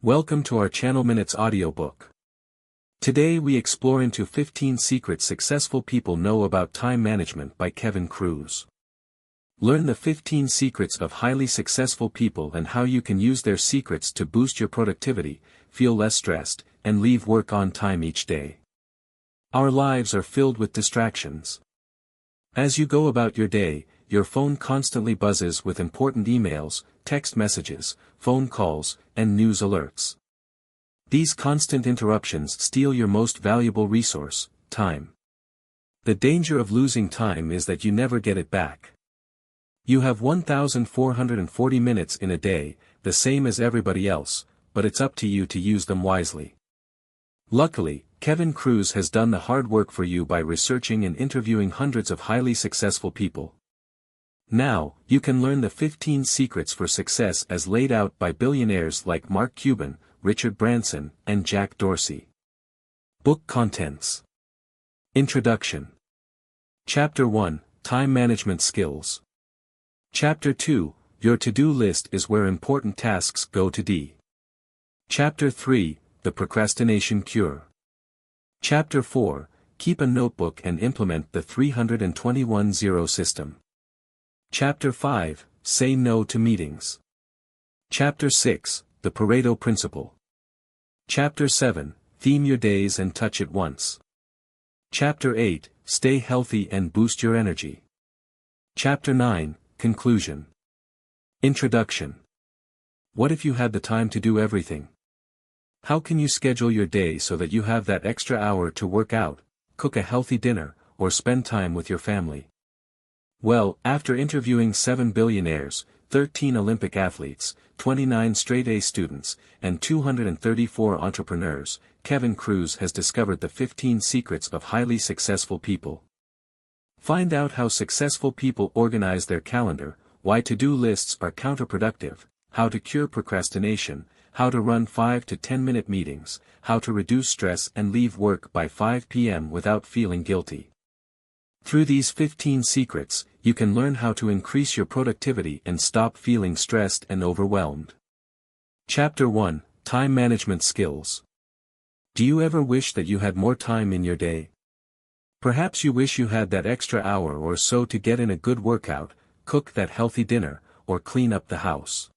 Welcome to our channel Minutes audiobook. Today we explore into 15 secrets successful people know about time management by Kruse. Learn the 15 secrets of highly successful people and how you can use their secrets to boost your productivity, feel less stressed, and leave work on time each day. Our lives are filled with distractions. As you go about your day, your phone constantly buzzes with important emails, text messages, phone calls, and news alerts. These constant interruptions steal your most valuable resource, time. The danger of losing time is that you never get it back. You have 1,440 minutes in a day, the same as everybody else, but it's up to you to use them wisely. Luckily, Kruse has done the hard work for you by researching and interviewing hundreds of highly successful people. Now, you can learn the 15 secrets for success as laid out by billionaires like Mark Cuban, Richard Branson, and Jack Dorsey. Book Contents. Introduction. Chapter 1, Time Management Skills. Chapter 2, Your to-do list is where important tasks go to D. Chapter 3, The Procrastination Cure. Chapter 4, Keep a notebook and implement the 321-0 system. Chapter 5, Say No to Meetings. Chapter 6, The Pareto Principle. Chapter 7, Theme Your Days and Touch It Once. Chapter 8, Stay Healthy and Boost Your Energy. Chapter 9, Conclusion. Introduction. What if you had the time to do everything? How can you schedule your day so that you have that extra hour to work out, cook a healthy dinner, or spend time with your family? Well, after interviewing 7 billionaires, 13 Olympic athletes, 29 straight-A students, and 234 entrepreneurs, Kruse has discovered the 15 secrets of highly successful people. Find out how successful people organize their calendar, why to-do lists are counterproductive, how to cure procrastination, how to run 5 to 10-minute meetings, how to reduce stress and leave work by 5 p.m. without feeling guilty. Through these 15 secrets, you can learn how to increase your productivity and stop feeling stressed and overwhelmed. Chapter 1, Time Management Skills. Do you ever wish that you had more time in your day? Perhaps you wish you had that extra hour or so to get in a good workout, cook that healthy dinner, or clean up the house.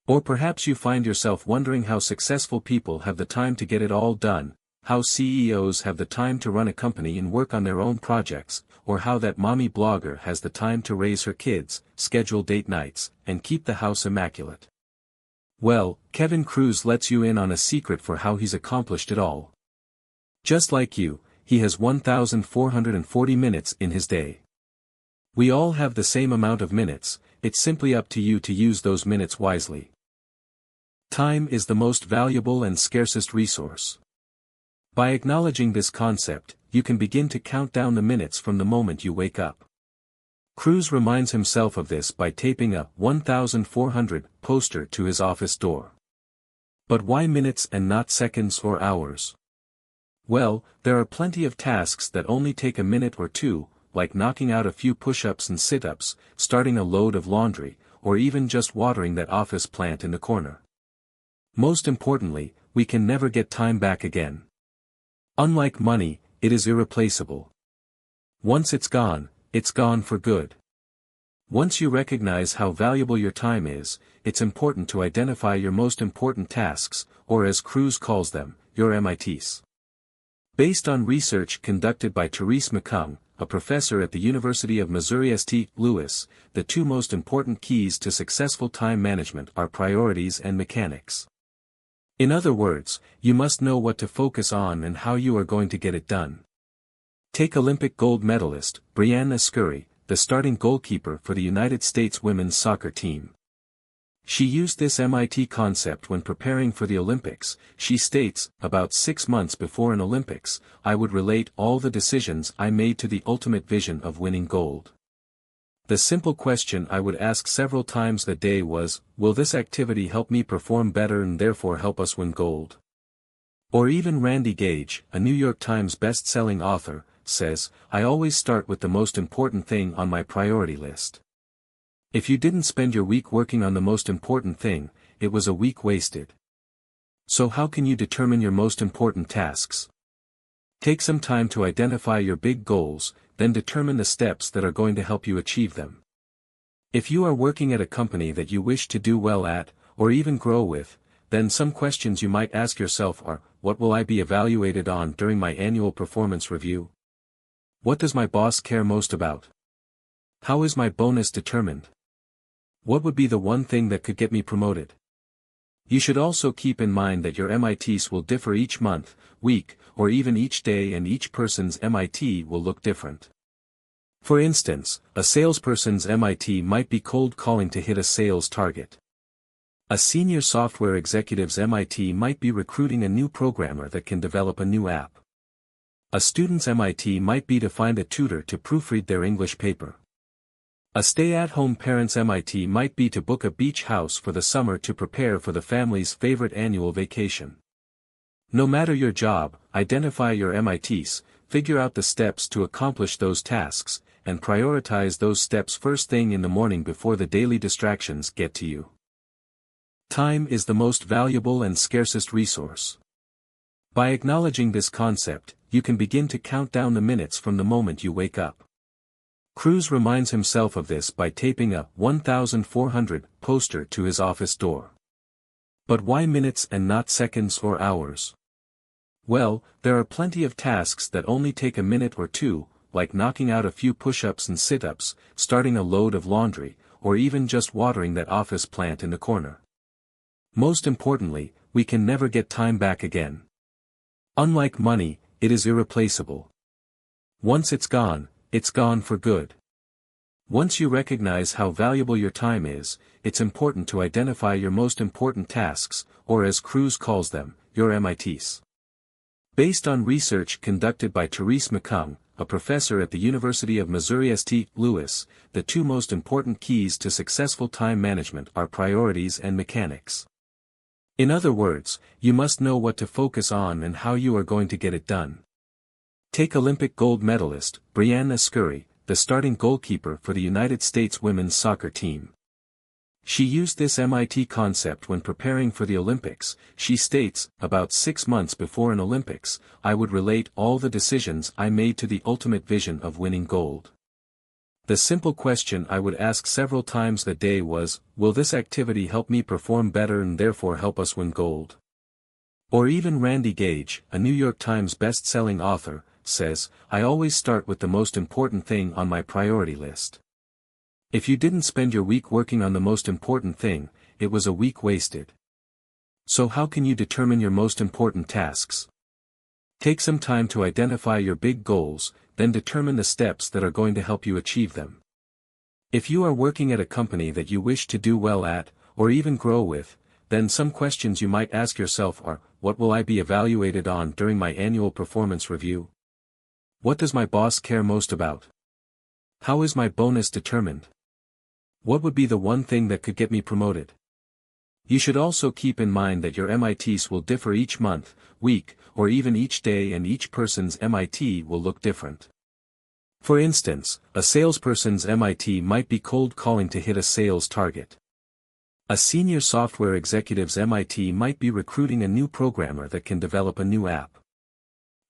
Or perhaps you find yourself wondering how successful people have the time to get it all done, how CEOs have the time to run a company and work on their own projects, or how that mommy blogger has the time to raise her kids, schedule date nights, and keep the house immaculate. Well, Kruse lets you in on a secret for how he's accomplished it all. Just like you, he has 1,440 minutes in his day. We all have the same amount of minutes, it's simply up to you to use those minutes wisely. Time is the most valuable and scarcest resource. By acknowledging this concept, you can begin to count down the minutes from the moment you wake up. Kruse reminds himself of this by taping a 1,400 poster to his office door. But why minutes and not seconds or hours? Well, there are plenty of tasks that only take a minute or two, like knocking out a few push-ups and sit-ups, starting a load of laundry, or even just watering that office plant in the corner. Most importantly, we can never get time back again. Unlike money, it is irreplaceable. Once it's gone for good. Once you recognize how valuable your time is, it's important to identify your most important tasks, or as Kruse calls them, your MITs. Based on research conducted by Therese McCung, a professor at the University of Missouri St. Louis, the two most important keys to successful time management are priorities and mechanics. In other words, you must know what to focus on and how you are going to get it done. Take Olympic gold medalist, Brianna Scurry, the starting goalkeeper for the United States women's soccer team. She used this MIT concept when preparing for the Olympics. She states, about 6 months before an Olympics, I would relate all the decisions I made to the ultimate vision of winning gold. The simple question I would ask several times a day was, will this activity help me perform better and therefore help us win gold? Or even Randy Gage, a New York Times best-selling author, says, I always start with the most important thing on my priority list. If you didn't spend your week working on the most important thing, it was a week wasted. So how can you determine your most important tasks? Take some time to identify your big goals, then determine the steps that are going to help you achieve them. If you are working at a company that you wish to do well at, or even grow with, then some questions you might ask yourself are, what will I be evaluated on during my annual performance review? What does my boss care most about? How is my bonus determined? What would be the one thing that could get me promoted? You should also keep in mind that your MITs will differ each month, week, or even each day, and each person's MIT will look different. For instance, a salesperson's MIT might be cold calling to hit a sales target. A senior software executive's MIT might be recruiting a new programmer that can develop a new app. A student's MIT might be to find a tutor to proofread their English paper. A stay-at-home parent's MIT might be to book a beach house for the summer to prepare for the family's favorite annual vacation. No matter your job, identify your MITs, figure out the steps to accomplish those tasks, and prioritize those steps first thing in the morning before the daily distractions get to you. Time is the most valuable and scarcest resource. By acknowledging this concept, you can begin to count down the minutes from the moment you wake up. Kruse reminds himself of this by taping a 1,400 poster to his office door. But why minutes and not seconds or hours? Well, there are plenty of tasks that only take a minute or two, like knocking out a few push-ups and sit-ups, starting a load of laundry, or even just watering that office plant in the corner. Most importantly, we can never get time back again. Unlike money, it is irreplaceable. Once it's gone for good. Once you recognize how valuable your time is, it's important to identify your most important tasks, or as Kruse calls them, your MITs. Based on research conducted by Therese McCung, a professor at the University of Missouri St. Louis, the two most important keys to successful time management are priorities and mechanics. In other words, you must know what to focus on and how you are going to get it done. Take Olympic gold medalist, Brianna Scurry, the starting goalkeeper for the United States women's soccer team. She used this MIT concept when preparing for the Olympics. She states, about 6 months before an Olympics, I would relate all the decisions I made to the ultimate vision of winning gold. The simple question I would ask several times a day was, will this activity help me perform better and therefore help us win gold? Or even Randy Gage, a New York Times best-selling author, says, I always start with the most important thing on my priority list. If you didn't spend your week working on the most important thing, it was a week wasted. So how can you determine your most important tasks? Take some time to identify your big goals, then determine the steps that are going to help you achieve them. If you are working at a company that you wish to do well at, or even grow with, then some questions you might ask yourself are, what will I be evaluated on during my annual performance review? What does my boss care most about? How is my bonus determined? What would be the one thing that could get me promoted? You should also keep in mind that your MITs will differ each month, week, or even each day, and each person's MIT will look different. For instance, a salesperson's MIT might be cold calling to hit a sales target. A senior software executive's MIT might be recruiting a new programmer that can develop a new app.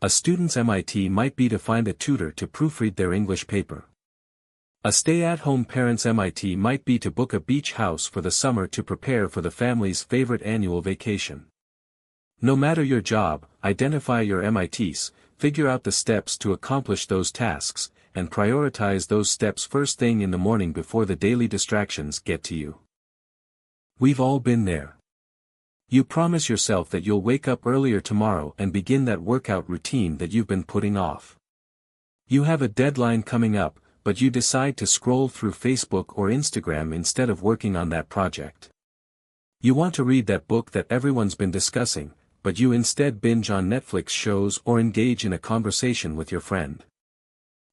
A student's MIT might be to find a tutor to proofread their English paper. A stay-at-home parent's MIT might be to book a beach house for the summer to prepare for the family's favorite annual vacation. No matter your job, identify your MITs, figure out the steps to accomplish those tasks, and prioritize those steps first thing in the morning before the daily distractions get to you. We've all been there. You promise yourself that you'll wake up earlier tomorrow and begin that workout routine that you've been putting off. You have a deadline coming up, but you decide to scroll through Facebook or Instagram instead of working on that project. You want to read that book that everyone's been discussing, but you instead binge on Netflix shows or engage in a conversation with your friend.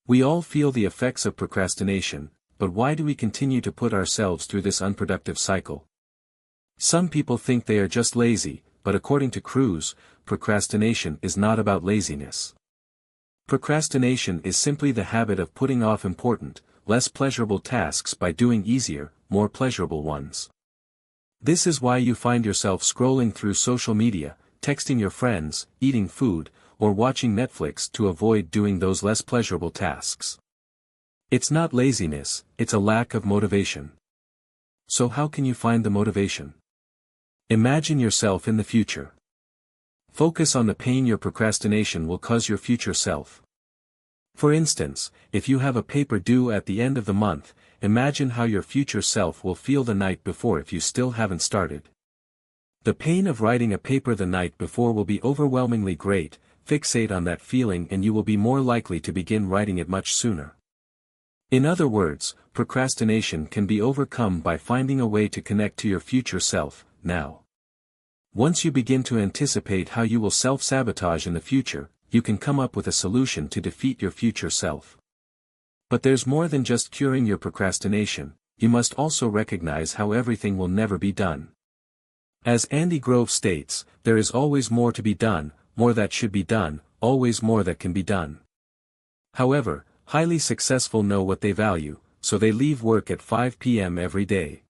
We all feel the effects of procrastination, but why do we continue to put ourselves through this unproductive cycle? Some people think they are just lazy, but according to Kruse, procrastination is not about laziness. Procrastination is simply the habit of putting off important, less pleasurable tasks by doing easier, more pleasurable ones. This is why you find yourself scrolling through social media, texting your friends, eating food, or watching Netflix to avoid doing those less pleasurable tasks. It's not laziness, it's a lack of motivation. So how can you find the motivation? Imagine yourself in the future. Focus on the pain your procrastination will cause your future self. For instance, if you have a paper due at the end of the month, imagine how your future self will feel the night before if you still haven't started. The pain of writing a paper the night before will be overwhelmingly great. Fixate on that feeling and you will be more likely to begin writing it much sooner. In other words, procrastination can be overcome by finding a way to connect to your future self, now. Once you begin to anticipate how you will self-sabotage in the future, you can come up with a solution to defeat your future self. But there's more than just curing your procrastination, you must also recognize how everything will never be done. As Andy Grove states, there is always more to be done, more that should be done, always more that can be done. However, highly successful know what they value, so they leave work at 5 p.m. every day.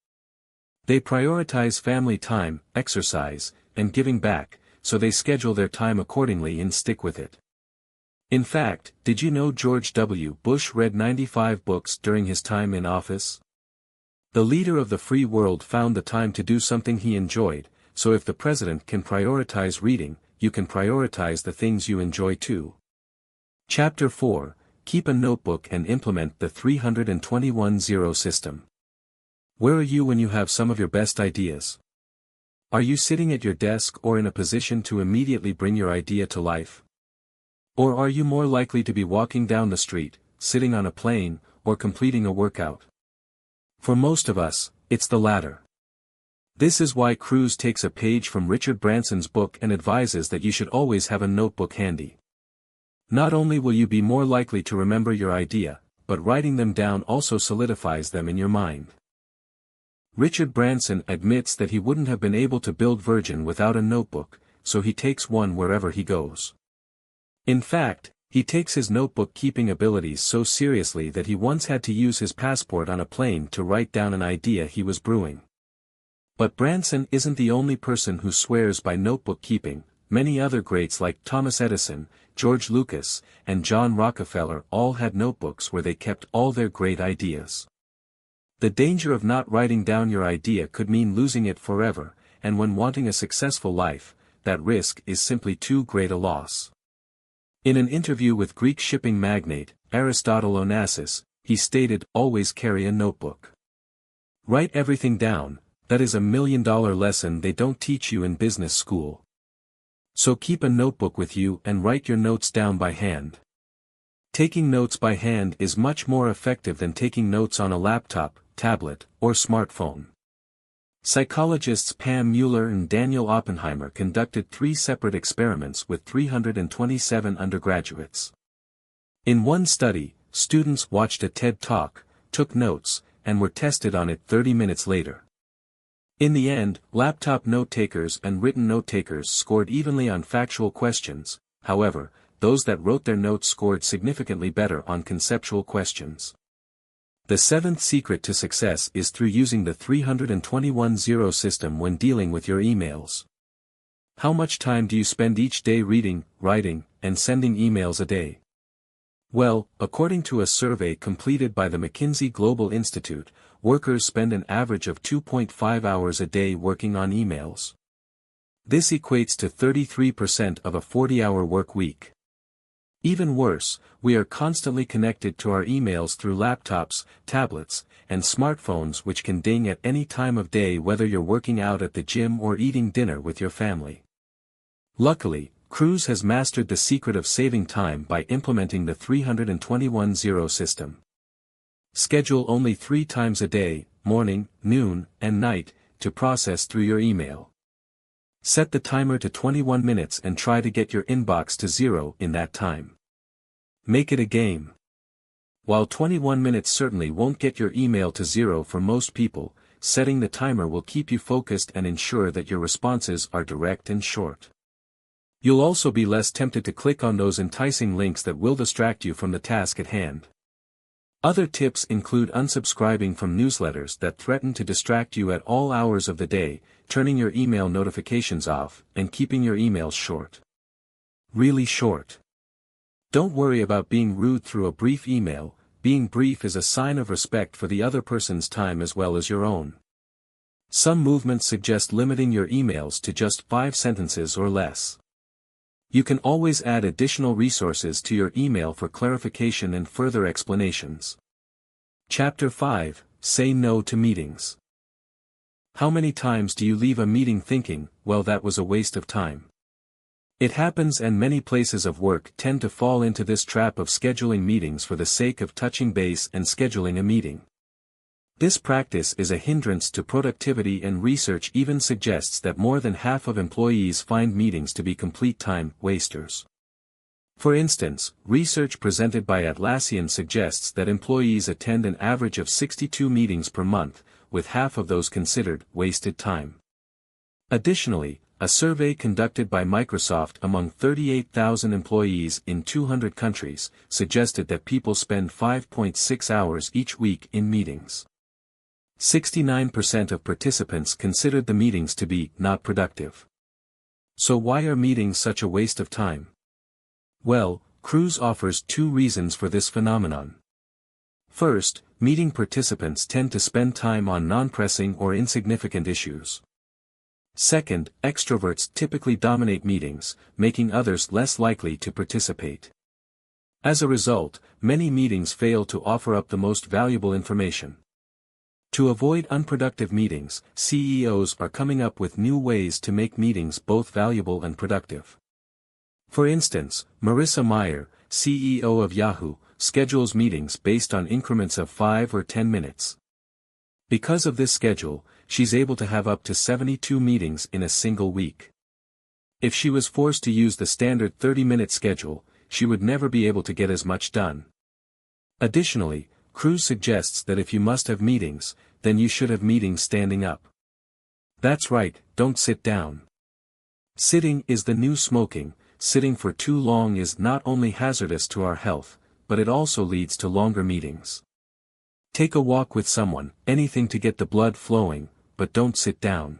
They prioritize family time, exercise, and giving back, so they schedule their time accordingly and stick with it. In fact, did you know George W. Bush read 95 books during his time in office? The leader of the free world found the time to do something he enjoyed, so if the president can prioritize reading, you can prioritize the things you enjoy too. Chapter 4, Keep a notebook and implement the 321-0 system. Where are you when you have some of your best ideas? Are you sitting at your desk or in a position to immediately bring your idea to life? Or are you more likely to be walking down the street, sitting on a plane, or completing a workout? For most of us, it's the latter. This is why Kruse takes a page from Richard Branson's book and advises that you should always have a notebook handy. Not only will you be more likely to remember your idea, but writing them down also solidifies them in your mind. Richard Branson admits that he wouldn't have been able to build Virgin without a notebook, so he takes one wherever he goes. In fact, he takes his notebook-keeping abilities so seriously that he once had to use his passport on a plane to write down an idea he was brewing. But Branson isn't the only person who swears by notebook-keeping. Many other greats like Thomas Edison, George Lucas, and John Rockefeller all had notebooks where they kept all their great ideas. The danger of not writing down your idea could mean losing it forever, and when wanting a successful life, that risk is simply too great a loss. In an interview with Greek shipping magnate, Aristotle Onassis, he stated, "Always carry a notebook. Write everything down, that is $1 million lesson they don't teach you in business school. So keep a notebook with you and write your notes down by hand. Taking notes by hand is much more effective than taking notes on a laptop, tablet, or smartphone." Psychologists Pam Mueller and Daniel Oppenheimer conducted 3 separate experiments with 327 undergraduates. In one study, students watched a TED Talk, took notes, and were tested on it 30 minutes later. In the end, laptop note-takers and written note-takers scored evenly on factual questions. However, those that wrote their notes scored significantly better on conceptual questions. The 7th secret to success is through using the 321-0 system when dealing with your emails. How much time do you spend each day reading, writing, and sending emails a day? Well, according to a survey completed by the McKinsey Global Institute, workers spend an average of 2.5 hours a day working on emails. This equates to 33% of a 40-hour work week. Even worse, we are constantly connected to our emails through laptops, tablets, and smartphones which can ding at any time of day whether you're working out at the gym or eating dinner with your family. Luckily, Kruse has mastered the secret of saving time by implementing the 321-0 system. Schedule only 3 times a day, morning, noon, and night, to process through your email. Set the timer to 21 minutes and try to get your inbox to 0 in that time. Make it a game. While 21 minutes certainly won't get your email to 0 for most people, setting the timer will keep you focused and ensure that your responses are direct and short. You'll also be less tempted to click on those enticing links that will distract you from the task at hand. Other tips include unsubscribing from newsletters that threaten to distract you at all hours of the day, turning your email notifications off, and keeping your emails short. Really short. Don't worry about being rude through a brief email. Being brief is a sign of respect for the other person's time as well as your own. Some movements suggest limiting your emails to just 5 sentences or less. You can always add additional resources to your email for clarification and further explanations. Chapter 5: Say No to Meetings. How many times do you leave a meeting thinking, well, that was a waste of time? It happens, and many places of work tend to fall into this trap of scheduling meetings for the sake of touching base and scheduling a meeting. This practice is a hindrance to productivity, and research even suggests that more than half of employees find meetings to be complete time wasters. For instance, research presented by Atlassian suggests that employees attend an average of 62 meetings per month, with half of those considered wasted time. Additionally, a survey conducted by Microsoft among 38,000 employees in 200 countries suggested that people spend 5.6 hours each week in meetings. 69% of participants considered the meetings to be not productive. So why are meetings such a waste of time? Well, Kruse offers 2 reasons for this phenomenon. First, meeting participants tend to spend time on non-pressing or insignificant issues. Second, extroverts typically dominate meetings, making others less likely to participate. As a result, many meetings fail to offer up the most valuable information. To avoid unproductive meetings, CEOs are coming up with new ways to make meetings both valuable and productive. For instance, Marissa Mayer, CEO of Yahoo, schedules meetings based on increments of 5 or 10 minutes. Because of this schedule, she's able to have up to 72 meetings in a single week. If she was forced to use the standard 30-minute schedule, she would never be able to get as much done. Additionally, Kruse suggests that if you must have meetings, then you should have meetings standing up. That's right, don't sit down. Sitting is the new smoking. Sitting for too long is not only hazardous to our health, but it also leads to longer meetings. Take a walk with someone, anything to get the blood flowing, but don't sit down.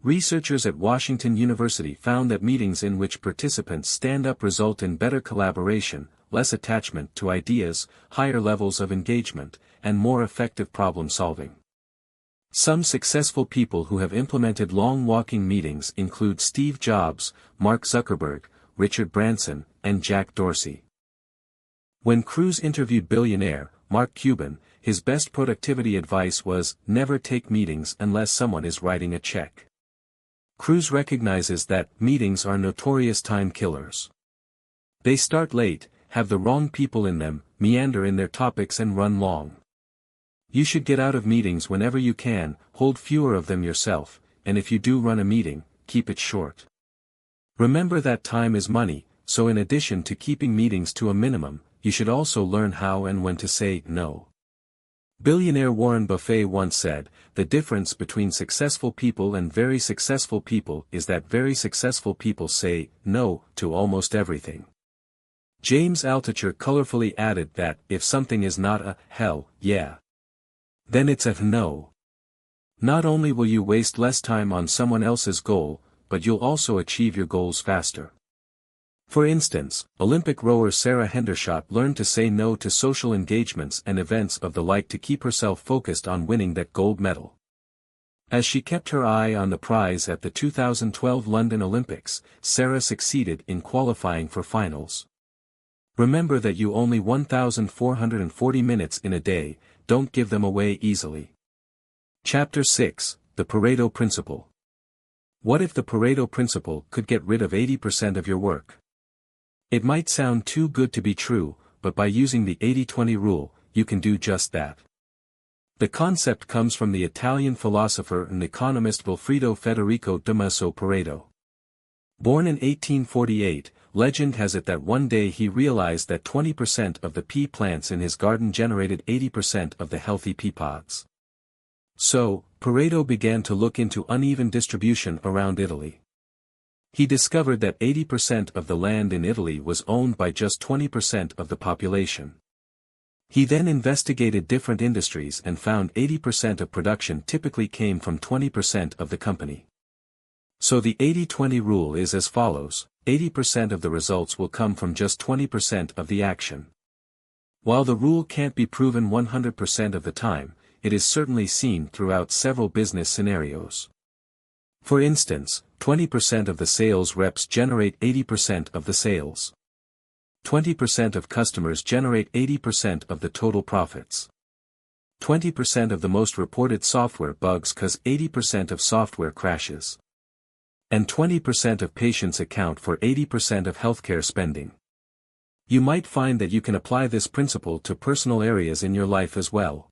Researchers at Washington University found that meetings in which participants stand up result in better collaboration, less attachment to ideas, higher levels of engagement, and more effective problem solving. Some successful people who have implemented long walking meetings include Steve Jobs, Mark Zuckerberg, Richard Branson, and Jack Dorsey. When Kruse interviewed billionaire Mark Cuban, his best productivity advice was, never take meetings unless someone is writing a check. Kruse recognizes that meetings are notorious time killers. They start late, have the wrong people in them, meander in their topics, and run long. You should get out of meetings whenever you can, hold fewer of them yourself, and if you do run a meeting, keep it short. Remember that time is money, so in addition to keeping meetings to a minimum, you should also learn how and when to say no. Billionaire Warren Buffett once said, "The difference between successful people and very successful people is that very successful people say no to almost everything." James Altucher colorfully added that, if something is not a hell yeah, then it's a no. Not only will you waste less time on someone else's goal, but you'll also achieve your goals faster. For instance, Olympic rower Sarah Hendershot learned to say no to social engagements and events of the like to keep herself focused on winning that gold medal. As she kept her eye on the prize at the 2012 London Olympics, Sarah succeeded in qualifying for finals. Remember that you only 1,440 minutes in a day, don't give them away easily. Chapter 6, The Pareto Principle. What if the Pareto Principle could get rid of 80% of your work? It might sound too good to be true, but by using the 80-20 rule, you can do just that. The concept comes from the Italian philosopher and economist Vilfredo Federico Tommaso Pareto. Born in 1848, legend has it that one day he realized that 20% of the pea plants in his garden generated 80% of the healthy pea pods. So, Pareto began to look into uneven distribution around Italy. He discovered that 80% of the land in Italy was owned by just 20% of the population. He then investigated different industries and found 80% of production typically came from 20% of the company. So the 80-20 rule is as follows: 80% of the results will come from just 20% of the action. While the rule can't be proven 100% of the time, it is certainly seen throughout several business scenarios. For instance, 20% of the sales reps generate 80% of the sales. 20% of customers generate 80% of the total profits. 20% of the most reported software bugs cause 80% of software crashes. And 20% of patients account for 80% of healthcare spending. You might find that you can apply this principle to personal areas in your life as well.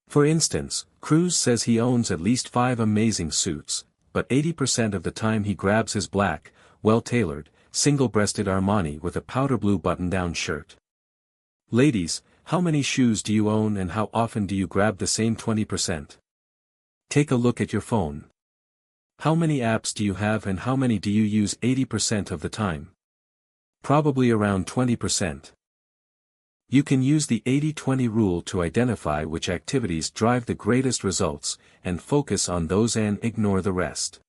For instance, Kruse says he owns at least 5 amazing suits, but 80% of the time he grabs his black, well-tailored, single-breasted Armani with a powder blue button-down shirt. Ladies, how many shoes do you own and how often do you grab the same 20%? Take a look at your phone. How many apps do you have and how many do you use 80% of the time? Probably around 20%. You can use the 80-20 rule to identify which activities drive the greatest results, and focus on those and ignore the rest.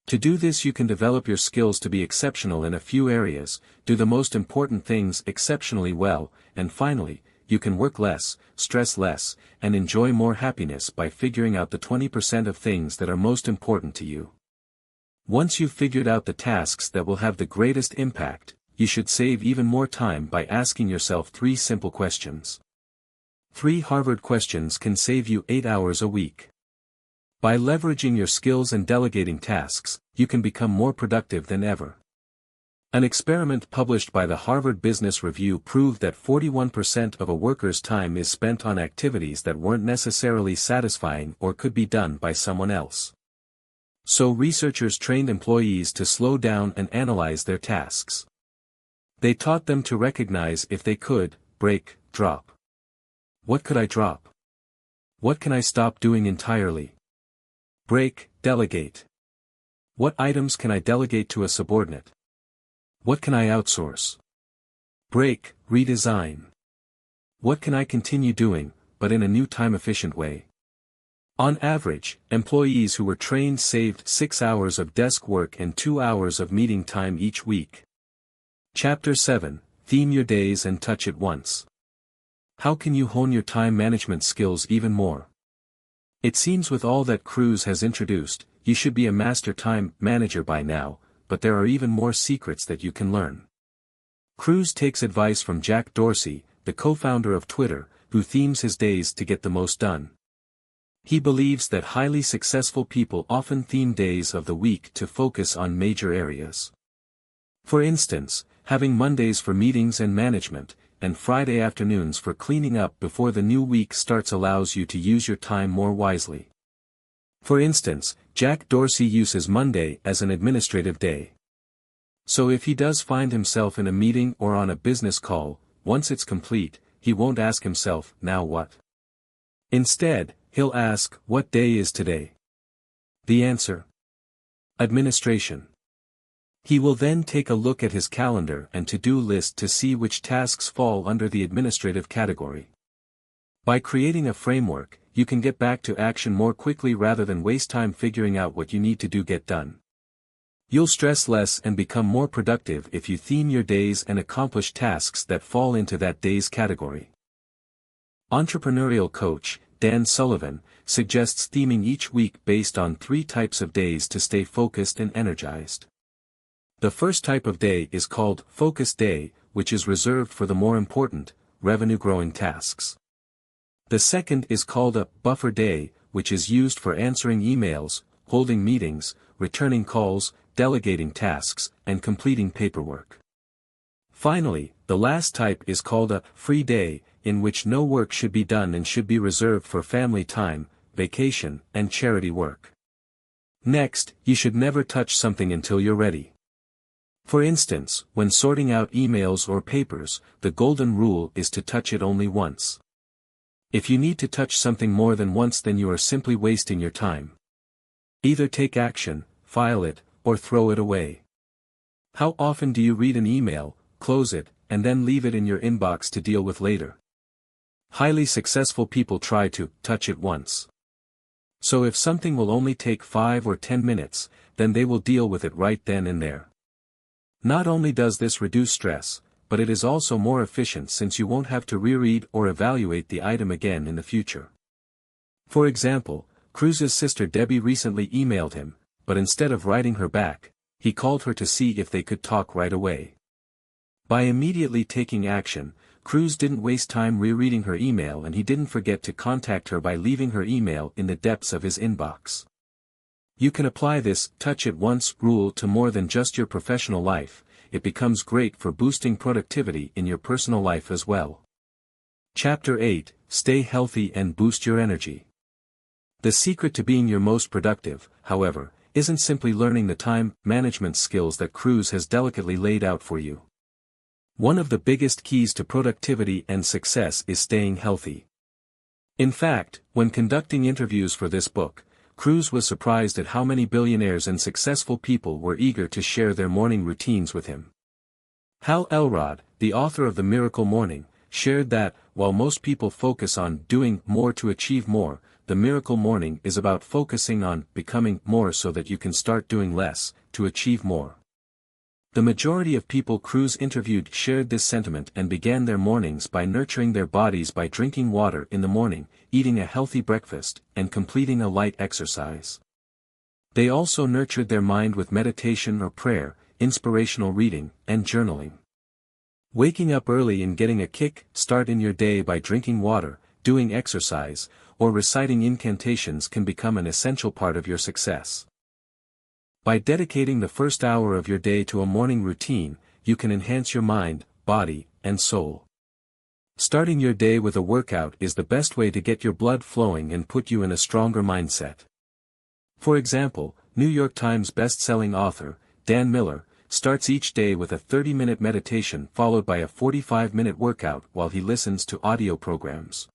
To do this you can develop your skills to be exceptional in a few areas, do the most important things exceptionally well, and finally, you can work less, stress less, and enjoy more happiness by figuring out the 20% of things that are most important to you. Once you've figured out the tasks that will have the greatest impact, you should save even more time by asking yourself 3 simple questions. 3 Harvard questions can save you 8 hours a week. By leveraging your skills and delegating tasks, you can become more productive than ever. An experiment published by the Harvard Business Review proved that 41% of a worker's time is spent on activities that weren't necessarily satisfying or could be done by someone else. So researchers trained employees to slow down and analyze their tasks. They taught them to recognize if they could, break, drop. What could I drop? What can I stop doing entirely? Break, delegate. What items can I delegate to a subordinate? What can I outsource? Break, redesign. What can I continue doing, but in a new time-efficient way? On average, employees who were trained saved 6 hours of desk work and 2 hours of meeting time each week. Chapter 7, Theme Your Days and Touch It Once. How can you hone your time management skills even more? It seems with all that Kruse has introduced, you should be a master time manager by now, but there are even more secrets that you can learn. Kruse takes advice from Jack Dorsey, the co-founder of Twitter, who themes his days to get the most done. He believes that highly successful people often theme days of the week to focus on major areas. For instance, having Mondays for meetings and management, and Friday afternoons for cleaning up before the new week starts allows you to use your time more wisely. For instance, Jack Dorsey uses Monday as an administrative day. So if he does find himself in a meeting or on a business call, once it's complete, he won't ask himself, "Now what?" Instead, he'll ask, "What day is today?" The answer: administration. He will then take a look at his calendar and to-do list to see which tasks fall under the administrative category. By creating a framework, you can get back to action more quickly rather than waste time figuring out what you need to get done. You'll stress less and become more productive if you theme your days and accomplish tasks that fall into that day's category. Entrepreneurial coach, Dan Sullivan, suggests theming each week based on 3 types of days to stay focused and energized. The first type of day is called Focus Day, which is reserved for the more important, revenue-growing tasks. The second is called a Buffer Day, which is used for answering emails, holding meetings, returning calls, delegating tasks, and completing paperwork. Finally, the last type is called a Free Day, in which no work should be done and should be reserved for family time, vacation, and charity work. Next, you should never touch something until you're ready. For instance, when sorting out emails or papers, the golden rule is to touch it only once. If you need to touch something more than once, then you are simply wasting your time. Either take action, file it, or throw it away. How often do you read an email, close it, and then leave it in your inbox to deal with later? Highly successful people try to touch it once. So if something will only take 5 or 10 minutes, then they will deal with it right then and there. Not only does this reduce stress, but it is also more efficient since you won't have to reread or evaluate the item again in the future. For example, Kruse's sister Debbie recently emailed him, but instead of writing her back, he called her to see if they could talk right away. By immediately taking action, Kruse didn't waste time rereading her email, and he didn't forget to contact her by leaving her email in the depths of his inbox. You can apply this touch it once rule to more than just your professional life. It becomes great for boosting productivity in your personal life as well. Chapter 8, Stay Healthy and Boost Your Energy. The secret to being your most productive, however, isn't simply learning the time management skills that Kruse has delicately laid out for you. One of the biggest keys to productivity and success is staying healthy. In fact, when conducting interviews for this book, Kruse was surprised at how many billionaires and successful people were eager to share their morning routines with him. Hal Elrod, the author of The Miracle Morning, shared that, while most people focus on doing more to achieve more, the miracle morning is about focusing on becoming more so that you can start doing less, to achieve more. The majority of people Kruse interviewed shared this sentiment and began their mornings by nurturing their bodies by drinking water in the morning, eating a healthy breakfast, and completing a light exercise. They also nurtured their mind with meditation or prayer, inspirational reading, and journaling. Waking up early and getting a kick start in your day by drinking water, doing exercise, or reciting incantations can become an essential part of your success. By dedicating the first hour of your day to a morning routine, you can enhance your mind, body, and soul. Starting your day with a workout is the best way to get your blood flowing and put you in a stronger mindset. For example, New York Times best-selling author, Dan Miller, starts each day with a 30-minute meditation followed by a 45-minute workout while he listens to audio programs.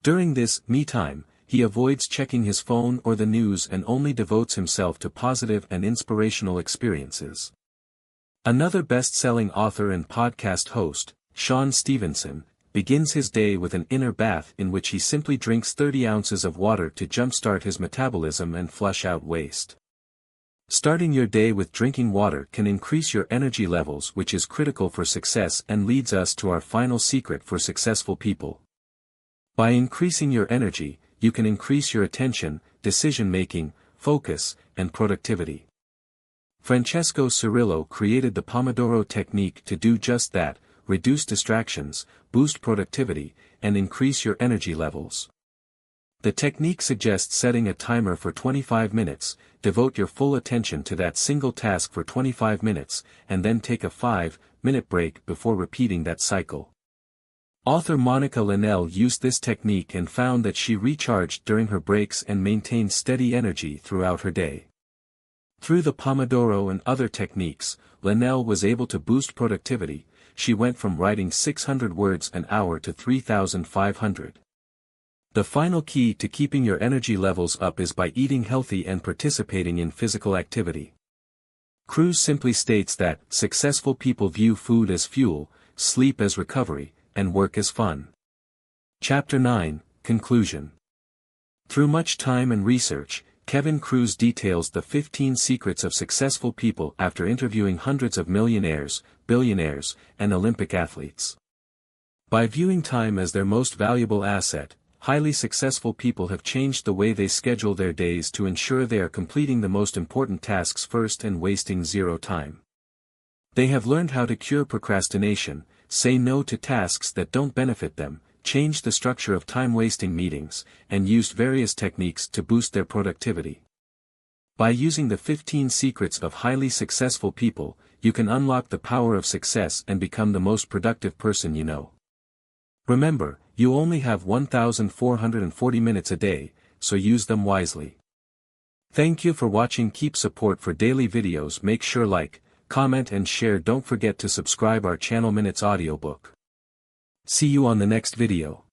During this me time, he avoids checking his phone or the news and only devotes himself to positive and inspirational experiences. Another best-selling author and podcast host, Sean Stevenson, begins his day with an inner bath in which he simply drinks 30 ounces of water to jumpstart his metabolism and flush out waste. Starting your day with drinking water can increase your energy levels, which is critical for success and leads us to our final secret for successful people. By increasing your energy, you can increase your attention, decision-making, focus, and productivity. Francesco Cirillo created the Pomodoro technique to do just that: reduce distractions, boost productivity, and increase your energy levels. The technique suggests setting a timer for 25 minutes, devote your full attention to that single task for 25 minutes, and then take a 5-minute break before repeating that cycle. Author Monica Linnell used this technique and found that she recharged during her breaks and maintained steady energy throughout her day. Through the Pomodoro and other techniques, Linnell was able to boost productivity. She went from writing 600 words an hour to 3,500. The final key to keeping your energy levels up is by eating healthy and participating in physical activity. Kruse simply states that successful people view food as fuel, sleep as recovery, and work as fun. Chapter 9, Conclusion. Through much time and research, Kevin Kruse details the 15 secrets of successful people after interviewing hundreds of millionaires, billionaires, and Olympic athletes. By viewing time as their most valuable asset, highly successful people have changed the way they schedule their days to ensure they are completing the most important tasks first and wasting zero time. They have learned how to cure procrastination, say no to tasks that don't benefit them, change the structure of time-wasting meetings, and used various techniques to boost their productivity. By using the 15 secrets of highly successful people, you can unlock the power of success and become the most productive person you know. Remember, you only have 1,440 minutes a day, so use them wisely. Thank you for watching. Keep support for daily videos. Make sure like, comment and share. Don't forget to subscribe our channel Minutes Audiobook. See you on the next video.